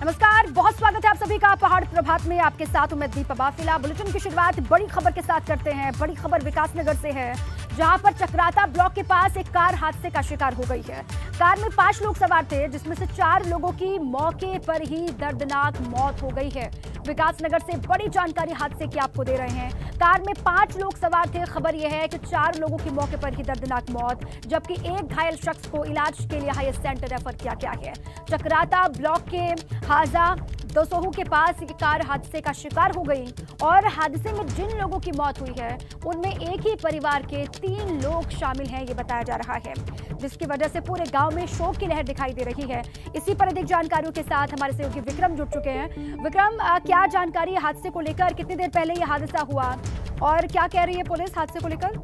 नमस्कार, बहुत स्वागत है आप सभी का पहाड़ प्रभात में। आपके साथ हूं मैं दीपा बाफिला। बुलेटिन की शुरुआत बड़ी खबर के साथ करते हैं। बड़ी खबर विकासनगर से है, जहां पर चक्राता ब्लॉक के पास एक कार हादसे का शिकार हो गई है। कार में 5 लोग सवार थे, जिसमें से 4 लोगों की मौके पर ही दर्दनाक मौत हो गई है। विकासनगर से बड़ी जानकारी हादसे की आपको दे रहे हैं। कार में 5 लोग सवार थे। खबर यह है कि 4 लोगों की मौके पर ही दर्दनाक मौत, जबकि एक घायल शख्स को इलाज के लिए हाई सेंटर रेफर किया गया है। चक्राता ब्लॉक के हाजा दसोहू के पास ये कार हादसे का शिकार हो गई और हादसे में जिन लोगों की मौत हुई है उनमें एक ही परिवार के 3 लोग शामिल हैं, ये बताया जा रहा है, जिसकी वजह से पूरे गांव में शोक की लहर दिखाई दे रही है। इसी पर अधिक जानकारियों के साथ हमारे सहयोगी विक्रम जुड़ चुके हैं। विक्रम, क्या जानकारी हादसे को लेकर? कितनी देर पहले ये हादसा हुआ और क्या कह रही है पुलिस हादसे को लेकर?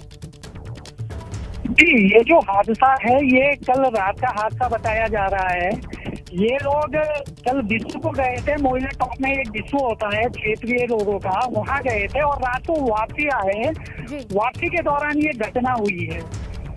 जी, ये जो हादसा है ये कल रात का हादसा बताया जा रहा है। ये लोग कल बिस्सू को गए थे। मोइला टॉप में एक बिस्सू होता है क्षेत्रीय लोगों का, वहाँ गए थे और रात को वापसी आए। वापसी के दौरान ये घटना हुई है।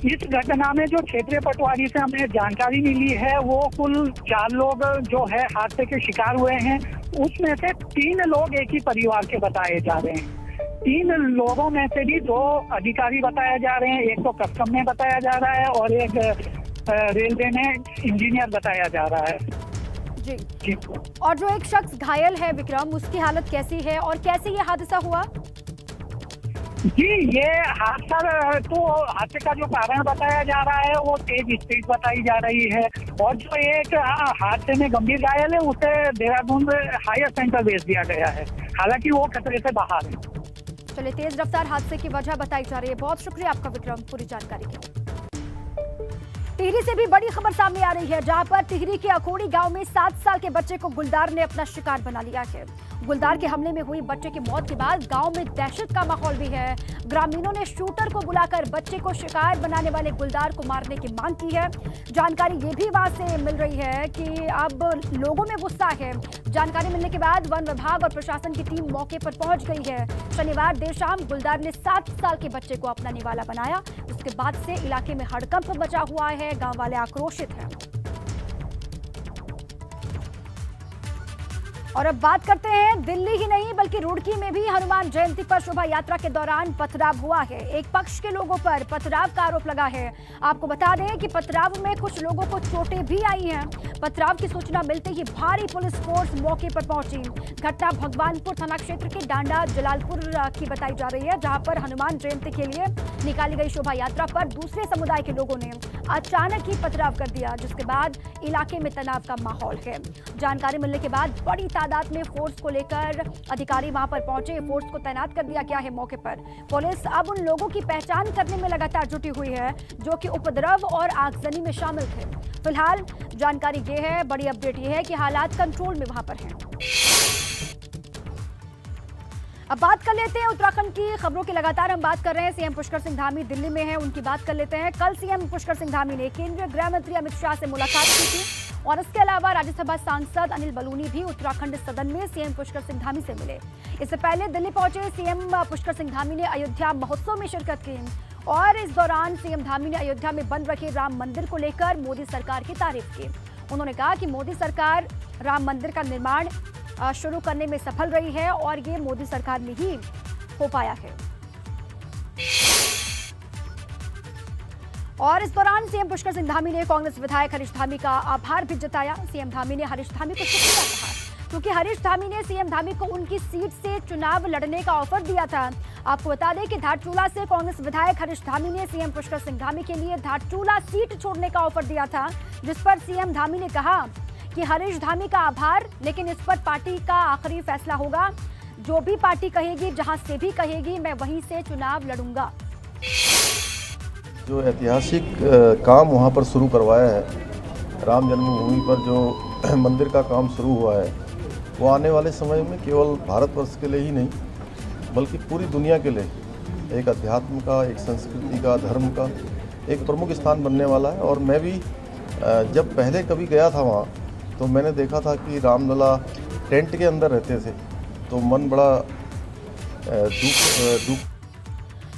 इस घटना में जो क्षेत्रीय पटवारी से हमें जानकारी मिली है, वो कुल 4 लोग जो है हादसे के शिकार हुए हैं। उसमें से 3 लोग एक ही परिवार के बताए जा रहे हैं। 3 लोगों में से भी 2 अधिकारी बताए जा रहे हैं। एक तो कस्टम में बताया जा रहा है और एक रेलवे में इंजीनियर बताया जा रहा है। जी। और जो एक शख्स घायल है विक्रम, उसकी हालत कैसी है और कैसे ये हादसा हुआ? जी, ये हादसे का जो कारण बताया जा रहा है वो तेज स्पीड बताई जा रही है। और जो एक हादसे में गंभीर घायल है उसे देहरादून हायर सेंटर भेज दिया गया है। हालांकि वो खतरे से बाहर है। चलिए, तेज रफ्तार हादसे की वजह बताई जा रही है। बहुत शुक्रिया आपका विक्रम, पूरी जानकारी के लिए। टिहरी से भी बड़ी खबर सामने आ रही है, जहां पर टिहरी के अखोड़ी गांव में 7 साल के बच्चे को गुलदार ने अपना शिकार बना लिया है। गुलदार के हमले में हुई बच्चे की मौत के बाद गांव में दहशत का माहौल भी है। ग्रामीणों ने शूटर को बुलाकर बच्चे को शिकार बनाने वाले गुलदार को मारने की मांग की है। जानकारी ये भी वहां से मिल रही है कि अब लोगों में गुस्सा है। जानकारी मिलने के बाद वन विभाग और प्रशासन की टीम मौके पर पहुंच गई है। शनिवार देर शाम गुलदार ने 7 साल के बच्चे को अपना निवाला बनाया। उसके बाद से इलाके में हड़कंप मचा हुआ है। गांव वाले आक्रोशित हैं। और अब बात करते हैं, दिल्ली ही नहीं बल्कि रुड़की में भी हनुमान जयंती पर शोभा यात्रा के दौरान पथराव हुआ है। एक पक्ष के लोगों पर पथराव का आरोप लगा है। आपको बता दें कि पथराव में कुछ लोगों को चोटें भी आई हैं। पथराव की सूचना मिलते ही भारी पुलिस फोर्स मौके पर पहुंची। घटना भगवानपुर थाना क्षेत्र के डांडा जलालपुर की बताई जा रही है, जहां पर हनुमान जयंती के लिए निकाली गई शोभा यात्रा पर दूसरे समुदाय के लोगों ने अचानक ही पथराव कर दिया, जिसके बाद इलाके में तनाव का माहौल है। जानकारी मिलने के बाद बड़ी तादाद में फोर्स को लेकर अधिकारी वहां पर पहुंचे। फोर्स को तैनात कर दिया गया है मौके पर। पुलिस अब उन लोगों की पहचान करने में लगातार जुटी हुई है जो कि उपद्रव और आगजनी में शामिल थे। फिलहाल जानकारी ये है, बड़ी अपडेट ये है कि हालात कंट्रोल में वहां पर हैं। अब बात कर लेते हैं उत्तराखंड की खबरों की। लगातार हम बात कर रहे हैं, सीएम पुष्कर सिंह धामी दिल्ली में हैं, उनकी बात कर लेते हैं। कल सीएम पुष्कर सिंह धामी ने केंद्रीय गृह मंत्री अमित शाह से मुलाकात की थी और इसके अलावा राज्यसभा सांसद अनिल बलूनी भी उत्तराखंड सदन में सीएम पुष्कर सिंह धामी से मिले। इससे पहले दिल्ली पहुंचे सीएम पुष्कर सिंह धामी ने अयोध्या महोत्सव में शिरकत की और इस दौरान सीएम धामी ने अयोध्या में बन रखे राम मंदिर को लेकर मोदी सरकार की तारीफ की। उन्होंने कहा कि मोदी सरकार राम मंदिर का निर्माण शुरू करने में सफल रही है और ये मोदी सरकार में ही हो पाया है। और इस दौरान सीएम पुष्कर सिंह धामी ने कांग्रेस विधायक हरीश धामी का आभार भी जताया। सीएम धामी ने हरीश धामी को शुक्रिया कहा, क्योंकि हरीश धामी ने सीएम धामी को उनकी सीट से चुनाव लड़ने का ऑफर दिया था। आपको बता दें कि धारचूला से कांग्रेस विधायक हरीश धामी ने सीएम पुष्कर सिंह धामी के लिए धारचूला सीट छोड़ने का ऑफर दिया था, जिस पर सीएम धामी ने कहा कि हरीश धामी का आभार, लेकिन इस पर पार्टी का आखिरी फैसला होगा। जो भी पार्टी कहेगी, जहां से भी कहेगी, मैं वहीं से चुनाव लड़ूंगा। जो ऐतिहासिक काम वहां पर शुरू करवाया है, राम जन्मभूमि पर जो मंदिर का काम शुरू हुआ है, वो आने वाले समय में केवल भारतवर्ष के लिए ही नहीं बल्कि पूरी दुनिया के लिए एक अध्यात्म का, एक संस्कृति का, धर्म का एक प्रमुख स्थान बनने वाला है। और मैं भी जब पहले कभी गया था वहाँ, तो मैंने देखा था कि रामलला टेंट के अंदर रहते थे, तो मन बड़ा दुख।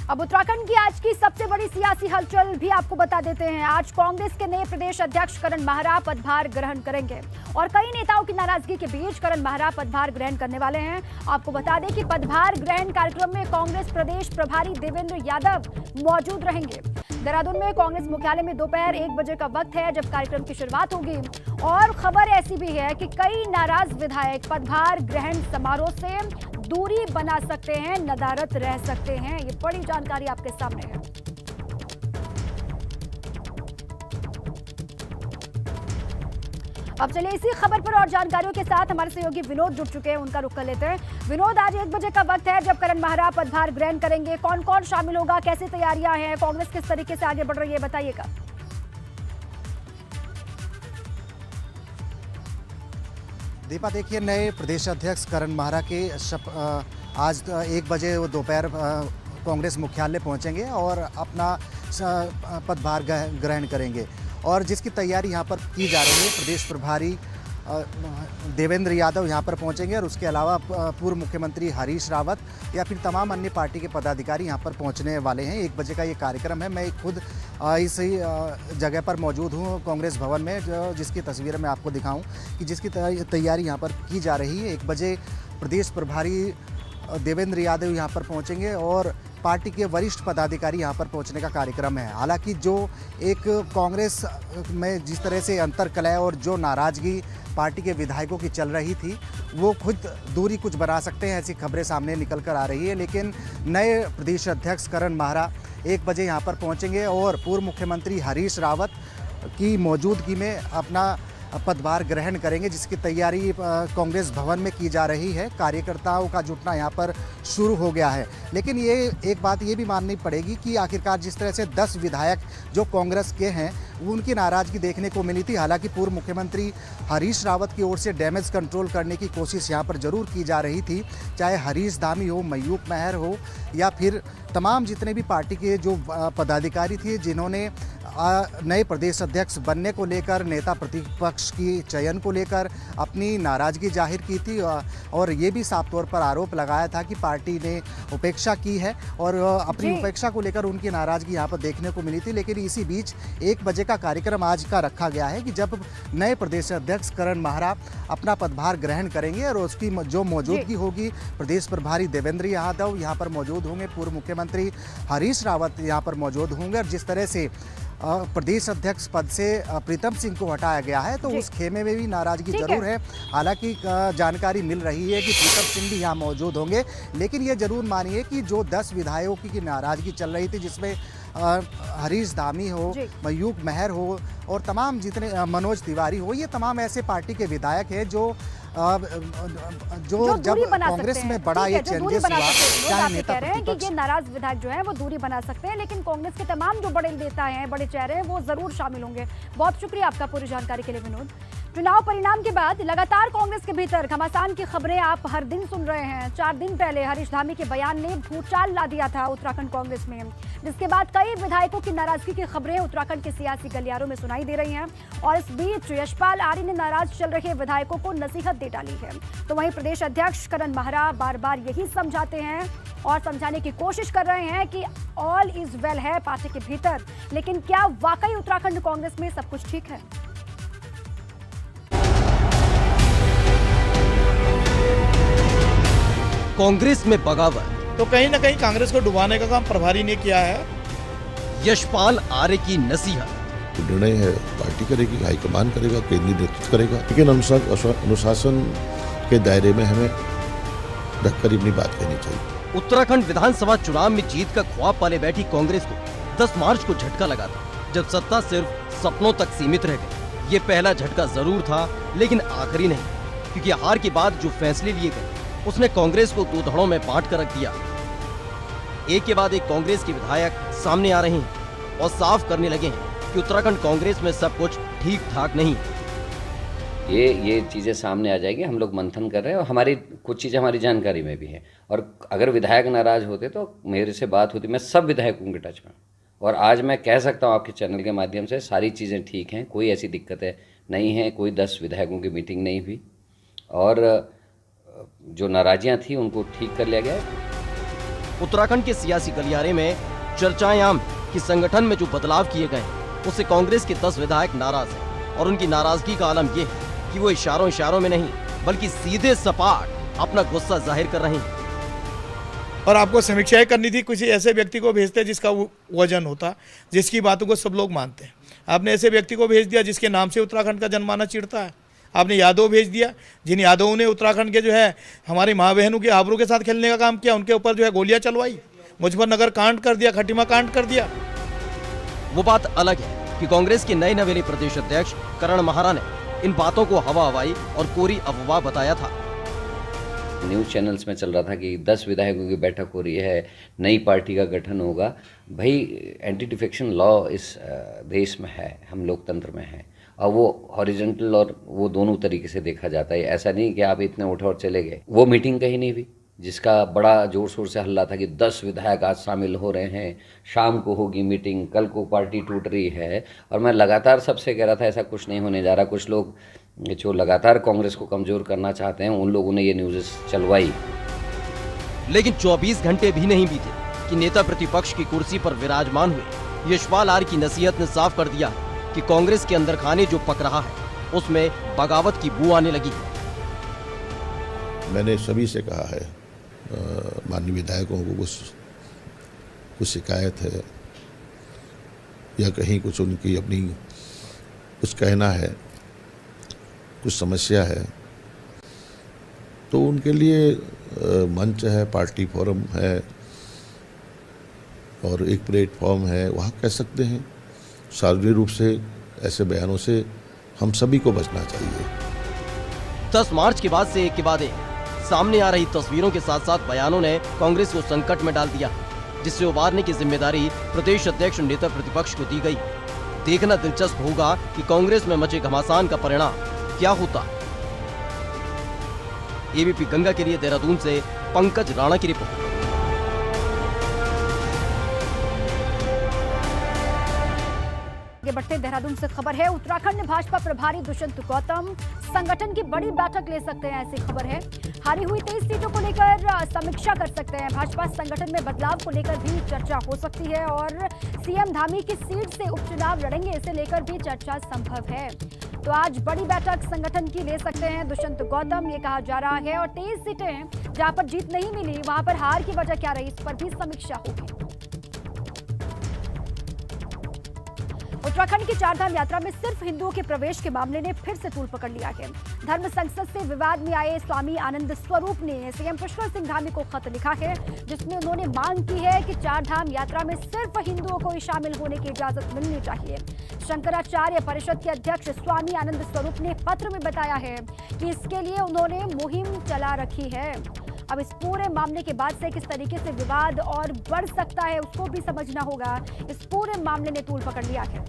अब उत्तराखंड की आज की सबसे बड़ी सियासी हलचल भी आपको बता देते हैं। आज कांग्रेस के नए प्रदेश अध्यक्ष करण माहरा पदभार ग्रहण करेंगे और कई नेताओं की नाराजगी के बीच करण माहरा पदभार ग्रहण करने वाले हैं। आपको बता दें कि पदभार ग्रहण कार्यक्रम में कांग्रेस प्रदेश प्रभारी देवेंद्र यादव मौजूद रहेंगे। देहरादून में कांग्रेस मुख्यालय में दोपहर 1 बजे का वक्त है जब कार्यक्रम की शुरुआत होगी। और खबर ऐसी भी है कि कई नाराज विधायक पदभार ग्रहण समारोह से दूरी बना सकते हैं, नदारद रह सकते हैं। ये बड़ी जानकारी आपके सामने है। अब चलिए इसी खबर पर और जानकारियों के साथ हमारे सहयोगी विनोद जुड़ चुके हैं, उनका रुख कर लेते हैं। विनोद, आज 1 बजे का वक्त है जब करण माहरा पदभार ग्रहण करेंगे। कौन कौन शामिल होगा, कैसी तैयारियां हैं, कांग्रेस किस तरीके से आगे बढ़ रही है, बताइएगा। दीपा, देखिए, नए प्रदेश अध्यक्ष करण माहरा के आज 1 बजे वो दोपहर कांग्रेस मुख्यालय पहुंचेंगे और अपना पदभार ग्रहण करेंगे। और जिसकी तैयारी यहाँ पर की जा रही है, प्रदेश प्रभारी देवेंद्र यादव यहाँ पर पहुँचेंगे और उसके अलावा पूर्व मुख्यमंत्री हरीश रावत या फिर तमाम अन्य पार्टी के पदाधिकारी यहाँ पर पहुँचने वाले हैं। 1 बजे का ये कार्यक्रम है। मैं खुद इस जगह पर मौजूद हूँ कांग्रेस भवन में, जिसकी तस्वीरें मैं आपको दिखाऊं कि जिसकी तैयारी यहाँ पर की जा रही है। 1 बजे प्रदेश प्रभारी देवेंद्र यादव यहाँ पर पहुँचेंगे और पार्टी के वरिष्ठ पदाधिकारी यहाँ पर पहुँचने का कार्यक्रम है। हालांकि जो एक कांग्रेस में जिस तरह से अंतर्कलह और जो नाराज़गी पार्टी के विधायकों की चल रही थी, वो खुद दूरी कुछ बना सकते हैं, ऐसी खबरें सामने निकल कर आ रही है। लेकिन नए प्रदेश अध्यक्ष करण माहरा 1 बजे यहाँ पर पहुँचेंगे और पूर्व मुख्यमंत्री हरीश रावत की मौजूदगी में अपना पदभार ग्रहण करेंगे, जिसकी तैयारी कांग्रेस भवन में की जा रही है। कार्यकर्ताओं का जुटना यहाँ पर शुरू हो गया है। लेकिन ये एक बात ये भी माननी पड़ेगी कि आखिरकार जिस तरह से 10 विधायक जो कांग्रेस के हैं, उनकी नाराज़गी देखने को मिली थी। हालांकि पूर्व मुख्यमंत्री हरीश रावत की ओर से डैमेज कंट्रोल करने की कोशिश यहाँ पर ज़रूर की जा रही थी, चाहे हरीश धामी हो, मयूक महर हो या फिर तमाम जितने भी पार्टी के जो पदाधिकारी थे जिन्होंने नए प्रदेश अध्यक्ष बनने को लेकर, नेता प्रतिपक्ष की चयन को लेकर अपनी नाराज़गी जाहिर की थी और ये भी साफ तौर पर आरोप लगाया था कि पार्टी ने उपेक्षा की है और अपनी उपेक्षा को लेकर उनकी नाराज़गी यहाँ पर देखने को मिली थी। लेकिन इसी बीच 1 बजे का कार्यक्रम आज का रखा गया है कि जब नए प्रदेश अध्यक्ष करण माहरा अपना पदभार ग्रहण करेंगे और उसकी जो मौजूदगी होगी, प्रदेश प्रभारी देवेंद्र यादव यहाँ पर मौजूद होंगे, पूर्व मुख्यमंत्री हरीश रावत यहाँ पर मौजूद होंगे। और जिस तरह से प्रदेश अध्यक्ष पद से प्रीतम सिंह को हटाया गया है, तो उस खेमे में भी नाराजगी जरूर है। हालांकि जानकारी मिल रही है कि प्रीतम सिंह भी यहाँ मौजूद होंगे, लेकिन ये जरूर मानिए कि जो 10 विधायकों की नाराजगी चल रही थी, जिसमें हरीश धामी हो, मयूक महर हो और तमाम जितने मनोज तिवारी हो, ये तमाम ऐसे पार्टी के विधायक हैं जो जब कांग्रेस में बड़ा ये चेंजेस हुआ, चाहे नेता प्रतिपक्ष, ये नाराज विधायक जो है वो दूरी बना सकते हैं, लेकिन कांग्रेस के तमाम जो बड़े नेता हैं, बड़े चेहरे हैं, वो जरूर शामिल होंगे। बहुत शुक्रिया आपका पूरी जानकारी के लिए विनोद। चुनाव परिणाम के बाद लगातार कांग्रेस के भीतर घमासान की खबरें आप हर दिन सुन रहे हैं। 4 दिन पहले हरीश धामी के बयान ने भूचाल ला दिया था उत्तराखंड कांग्रेस में, जिसके बाद कई विधायकों की नाराजगी की खबरें उत्तराखंड के सियासी गलियारों में सुनाई दे रही हैं। और इस बीच यशपाल आर्य ने नाराज चल रहे विधायकों को नसीहत दे डाली है। तो वहीं प्रदेश अध्यक्ष करण माहरा बार बार यही समझाते हैं और समझाने की कोशिश कर रहे हैं कि ऑल इज वेल है पार्टी के भीतर। लेकिन क्या वाकई उत्तराखंड कांग्रेस में सब कुछ ठीक है? कांग्रेस में बगावत, तो कहीं ना कहीं कांग्रेस को डुबाने का काम प्रभारी ने किया है। यशपाल आर्य की नसीहत, निर्णय है पार्टी करेगी, हाईकमान करेगा, केंद्रीय नेतृत्व करेगा, लेकिन अनुशासन के दायरे में हमें रखकर अपनी बात कहनी चाहिए। उत्तराखंड विधानसभा चुनाव में जीत का ख्वाब पाले बैठी कांग्रेस को 10 मार्च को झटका लगा था, जब सत्ता सिर्फ सपनों तक सीमित रह गई। ये पहला झटका जरूर था, लेकिन आखिरी नहीं, क्योंकि हार के बाद जो फैसले लिए गए उसने कांग्रेस को 2 धड़ों में बांट कर रख दिया। एक के बाद एक कांग्रेस के विधायक सामने आ रहे हैं और साफ करने लगे हैं कि उत्तराखंड कांग्रेस में सब कुछ ठीक ठाक नहीं। ये चीज़ें सामने आ जाएगी। हम लोग मंथन कर रहे हैं और हमारी कुछ चीज़ें हमारी जानकारी में भी है। और अगर विधायक नाराज होते तो मेरे से बात होती, मैं सब विधायकों के टच में। और आज मैं कह सकता हूँ आपके चैनल के माध्यम से सारी चीज़ें ठीक हैं, कोई ऐसी दिक्कतें नहीं हैं, कोई 10 विधायकों की मीटिंग नहीं हुई और जो नाराज़ियाँ थी उनको ठीक कर लिया गया है। उत्तराखंड के सियासी गलियारे में चर्चाएं आम कि संगठन में जो बदलाव किए गए उससे कांग्रेस के 10 विधायक नाराज हैं और उनकी नाराजगी का आलम ये है कि वो इशारों में नहीं बल्कि सीधे सपाट अपना गुस्सा जाहिर कर रहे हैं। और आपको समीक्षाएं करनी थी, किसी ऐसे व्यक्ति को भेजते जिसका वजन होता, जिसकी बातों को सब लोग मानते हैं। आपने ऐसे व्यक्ति को भेज दिया जिसके नाम से उत्तराखंड का जनमानस चिढ़ता है। आपने यादव भेज दिया, जिन यादवों ने उत्तराखंड के जो है हमारी माँ बहनों के आबरू के साथ खेलने का काम किया, उनके ऊपर जो है गोलियां चलवाई, मुजफ्फरनगर कांड कर दिया, खटीमा कांड कर दिया। वो बात अलग है कि कांग्रेस के नए नवेले प्रदेश अध्यक्ष करण महारा ने इन बातों को हवा हवाई और कोरी अफवाह बताया था। न्यूज़ चैनल्स में चल रहा था कि 10 विधायकों की बैठक हो रही है, नई पार्टी का गठन होगा। भाई एंटी डिफेक्शन लॉ इस देश में है, हम लोकतंत्र में है, और वो हॉरिजॉन्टल और वो दोनों तरीके से देखा जाता है। ऐसा नहीं कि आप इतने उठे और चले गए। वो मीटिंग कहीं नहीं हुई जिसका बड़ा जोर शोर से हल्ला था कि 10 विधायक आज शामिल हो रहे हैं, शाम को होगी मीटिंग, कल को पार्टी टूट रही है। और मैं लगातार सबसे कह रहा था ऐसा कुछ नहीं होने जा रहा। कुछ लोग जो लगातार कांग्रेस को कमजोर करना चाहते हैं, उन लोगों ने ये न्यूज़ चलवाई। लेकिन 24 घंटे भी नहीं बीते कि नेता प्रतिपक्ष की कुर्सी पर विराजमान हुए यशपाल आर्य की नसीहत ने साफ कर दिया कि कांग्रेस के अंदर खाने जो पक रहा है उसमें बगावत की बू आने लगी। मैंने सभी से कहा है, माननीय विधायकों को कुछ शिकायत है या कहीं कुछ उनकी अपनी कुछ कहना है, कुछ समस्या है, तो उनके लिए मंच है, पार्टी फोरम है और एक प्लेटफॉर्म है, वहाँ कह सकते हैं। सार्वजनिक रूप से ऐसे बयानों से हम सभी को बचना चाहिए। 10 मार्च के बाद से एक के बाद एक सामने आ रही तस्वीरों के साथ साथ बयानों ने कांग्रेस को संकट में डाल दिया, जिससे उबारने की जिम्मेदारी प्रदेश अध्यक्ष नेता प्रतिपक्ष को दी गई। देखना दिलचस्प होगा कि कांग्रेस में मचे घमासान का परिणाम क्या होता। एबीपी गंगा के लिए देहरादून से पंकज राणा की रिपोर्ट। आगे बढ़ते देहरादून से खबर है, उत्तराखंड में भाजपा प्रभारी दुष्यंत गौतम संगठन की बड़ी बैठक ले सकते हैं, ऐसी खबर है। हारी हुई 23 सीटों को लेकर समीक्षा कर सकते हैं। भाजपा संगठन में बदलाव को लेकर भी चर्चा हो सकती है और सीएम धामी की सीट से उपचुनाव लड़ेंगे, इसे लेकर भी चर्चा संभव है। तो आज बड़ी बैठक संगठन की ले सकते हैं दुष्यंत गौतम, ये कहा जा रहा है। और 23 सीटें जहां पर जीत नहीं मिली, वहां पर हार की वजह क्या रही, इस पर भी समीक्षा होगी। उत्तराखंड की चारधाम यात्रा में सिर्फ हिंदुओं के प्रवेश के मामले ने फिर से तूल पकड़ लिया है। धर्म संसद से विवाद में आए स्वामी आनंद स्वरूप ने सीएम पुष्कर सिंह धामी को खत लिखा है, जिसमें उन्होंने मांग की है कि चारधाम यात्रा में सिर्फ हिंदुओं को ही शामिल होने की इजाजत मिलनी चाहिए। शंकराचार्य परिषद के अध्यक्ष स्वामी आनंद स्वरूप ने पत्र में बताया है कि इसके लिए उन्होंने मुहिम चला रखी है। अब इस पूरे मामले के बाद से किस तरीके से विवाद और बढ़ सकता है उसको भी समझना होगा। इस पूरे मामले ने तूल पकड़ लिया है।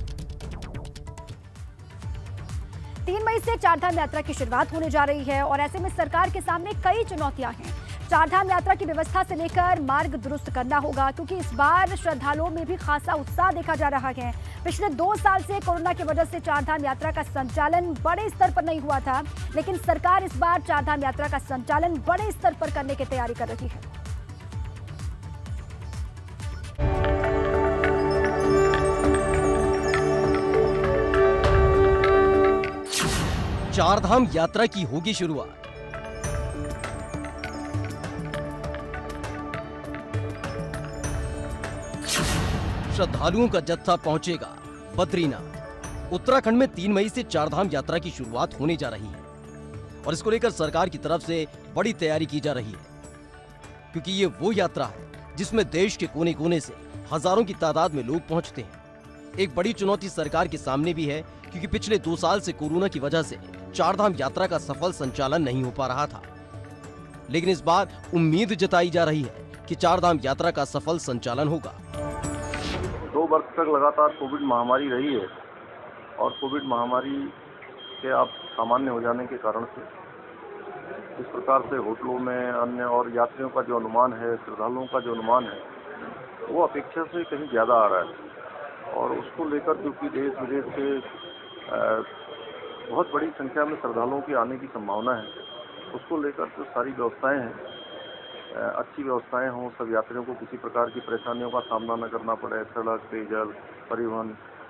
3 मई से चारधाम यात्रा की शुरुआत होने जा रही है और ऐसे में सरकार के सामने कई चुनौतियां हैं। चारधाम यात्रा की व्यवस्था से लेकर मार्ग दुरुस्त करना होगा, क्योंकि इस बार श्रद्धालुओं में भी खासा उत्साह देखा जा रहा है। पिछले 2 साल से कोरोना की वजह से चारधाम यात्रा का संचालन बड़े स्तर पर नहीं हुआ था, लेकिन सरकार इस बार चारधाम यात्रा का संचालन बड़े स्तर पर करने की तैयारी कर रही है। चारधाम यात्रा की होगी शुरुआत। श्रद्धालुओं का जत्था पहुंचेगा बद्रीनाथ। उत्तराखंड में 3 मई से चारधाम यात्रा की शुरुआत होने जा रही है और इसको लेकर सरकार की तरफ से बड़ी तैयारी की जा रही है, क्योंकि ये वो यात्रा है जिसमें देश के कोने कोने से हजारों की तादाद में लोग पहुंचते हैं। एक बड़ी चुनौती सरकार के सामने भी है, क्योंकि पिछले 2 साल से कोरोना की वजह से चारधाम यात्रा का सफल संचालन नहीं हो पा रहा था, लेकिन इस बार उम्मीद जताई जा रही है कि चारधाम यात्रा का सफल संचालन होगा। 2 वर्ष तक लगातार कोविड महामारी रही है और कोविड महामारी के आप सामान्य हो जाने के कारण से इस प्रकार से होटलों में अन्य और यात्रियों का जो अनुमान है, श्रद्धालुओं का जो अनुमान है, वो अपेक्षा से कहीं ज़्यादा आ रहा है। और उसको लेकर क्योंकि देश विदेश से बहुत बड़ी संख्या में श्रद्धालुओं की आने की संभावना है, उसको लेकर जो सारी व्यवस्थाएं हैं अच्छी व्यवस्थाएं हों, सब यात्रियों को किसी प्रकार की परेशानियों का सामना न करना पड़े। सड़क, पेयजल, परिवहन,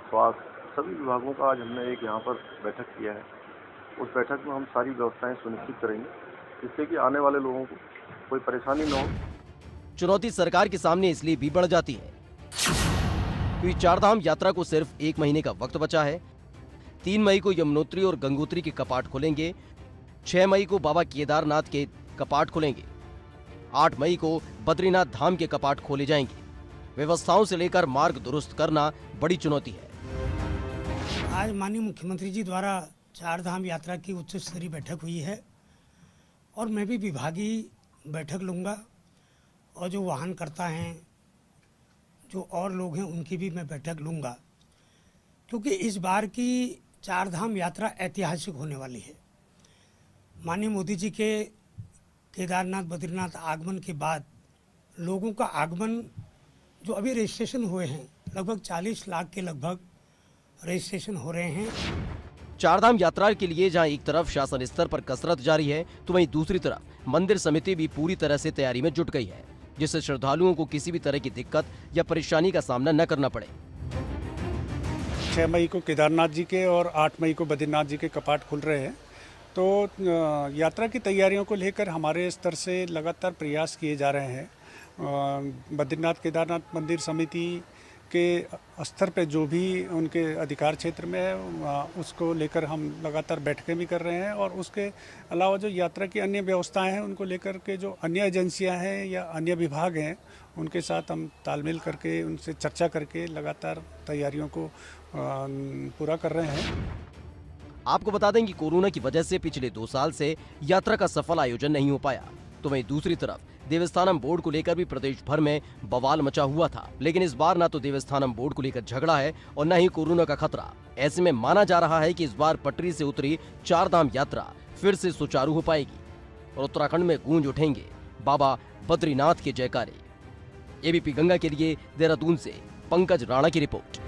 स्वास्थ्य, सभी विभागों का आज हमने एक यहाँ पर बैठक किया है। उस बैठक में हम सारी व्यवस्थाएं सुनिश्चित करेंगे जिससे कि आने वाले लोगों को कोई परेशानी न हो। चुनौती सरकार के सामने इसलिए भी बढ़ जाती है क्योंकि चारधाम यात्रा को सिर्फ 1 महीने का वक्त बचा है। 3 मई को यमुनोत्री और गंगोत्री के कपाट खुलेंगे। 6 मई को बाबा केदारनाथ के कपाट खुलेंगे। 8 मई को बद्रीनाथ धाम के कपाट खोले जाएंगे। व्यवस्थाओं से लेकर मार्ग दुरुस्त करना बड़ी चुनौती है। आज माननीय मुख्यमंत्री जी द्वारा चारधाम यात्रा की उच्च स्तरीय बैठक हुई है और मैं भी विभागीय बैठक लूँगा और जो वाहनकर्ता हैं, जो और लोग हैं, उनकी भी मैं बैठक लूँगा, क्योंकि इस बार की चारधाम यात्रा ऐतिहासिक होने वाली है। माननीय मोदी जी के केदारनाथ बद्रीनाथ आगमन के बाद लोगों का आगमन जो अभी रजिस्ट्रेशन हुए हैं, लगभग 40 लाख के लगभग रजिस्ट्रेशन हो रहे हैं। चारधाम यात्रा के लिए जहां एक तरफ शासन स्तर पर कसरत जारी है, तो वहीं दूसरी तरफ मंदिर समिति भी पूरी तरह से तैयारी में जुट गई है, जिससे श्रद्धालुओं को किसी भी तरह की दिक्कत या परेशानी का सामना न करना पड़े। 6 मई को केदारनाथ जी के और 8 मई को बद्रीनाथ जी के कपाट खुल रहे हैं, तो यात्रा की तैयारियों को लेकर हमारे स्तर से लगातार प्रयास किए जा रहे हैं। बद्रीनाथ केदारनाथ मंदिर समिति के स्तर पे जो भी उनके अधिकार क्षेत्र में है, उसको लेकर हम लगातार बैठकें भी कर रहे हैं और उसके अलावा जो यात्रा की अन्य व्यवस्थाएं हैं, उनको लेकर के जो अन्य एजेंसियां हैं या अन्य विभाग हैं, उनके साथ हम तालमेल करके, उनसे चर्चा करके लगातार तैयारियों को पूरा कर रहे हैं। आपको बता दें कि कोरोना की वजह से पिछले 2 साल से यात्रा का सफल आयोजन नहीं हो पाया, तो वहीं दूसरी तरफ देवस्थानम बोर्ड को लेकर भी प्रदेश भर में बवाल मचा हुआ था। लेकिन इस बार ना तो देवस्थानम बोर्ड को लेकर झगड़ा है और न ही कोरोना का खतरा। ऐसे में माना जा रहा है कि इस बार पटरी से उतरी चारधाम यात्रा फिर से सुचारू हो पाएगी और उत्तराखंड में गूंज उठेंगे बाबा बद्रीनाथ के जयकारे। एबीपी गंगा के लिए देहरादून से पंकज राणा की रिपोर्ट।